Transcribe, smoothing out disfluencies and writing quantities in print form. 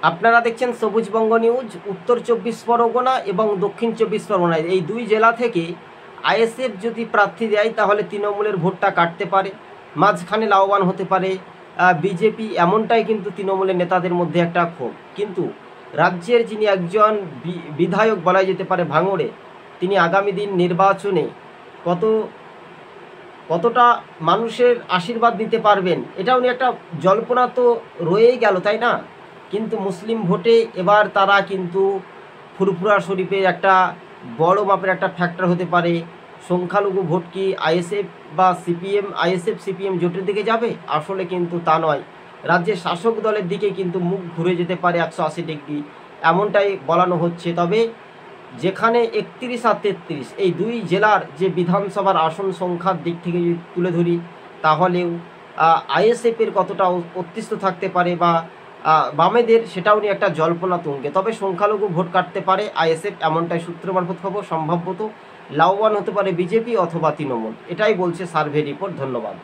আপনারা দেখছেন সবুজবঙ্গ নিউজ। উত্তর 24 পরগনা এবং দক্ষিণ 24 পরগনায় এই দুই জেলা থেকে আইএসএফ যদি প্রার্থী দেয় তাহলে তৃণমূলের ভোটটা কাটতে পারে, মাঝখানে লাভবান হতে পারে বিজেপি, এমনটাই কিন্তু তৃণমূলের নেতাদের মধ্যে একটা ক্ষোভ। কিন্তু রাজ্যের যিনি একজন বিধায়ক বলা যেতে পারে ভাঙড়ে, তিনি আগামী দিন নির্বাচনে কতটা মানুষের আশীর্বাদ দিতে পারবেন এটাও নিয়ে একটা জল্পনা তো রয়েই গেল, তাই না? কিন্তু মুসলিম ভোটে এবার তারা কিন্তু ফুরফুরা শরীফে একটা বড় মাপের একটা ফ্যাক্টর হতে পারে। সংখ্যালঘু ভোট কি আইএসএফ বা সিপিএম, আইএসএফ সিপিএম জোটের দিকে যাবে? আসলে কিন্তু তা নয়, রাজ্যের শাসক দলের দিকে কিন্তু মুখ ঘুরে যেতে পারে 180 ডিগ্রি, এমনটাই বলানো হচ্ছে। তবে যেখানে 31 আর 33 এই দুই জেলার যে বিধানসভার আসন সংখ্যার দিক থেকে যদি তুলে ধরি, তাহলেও আইএসএফের কতটা অস্তিত্ব থাকতে পারে বা বামেদের, সেটাও নিয়ে একটা জল্পনা তুঙ্গে। তবে সংখ্যালঘু ভোট কাটতে পারে আইএসএফ, এমনটাই সূত্র মারফত খবর। সম্ভবত লাভবান হতে পারে বিজেপি অথবা তৃণমূল, এটাই বলছে সার্ভে রিপোর্ট। ধন্যবাদ।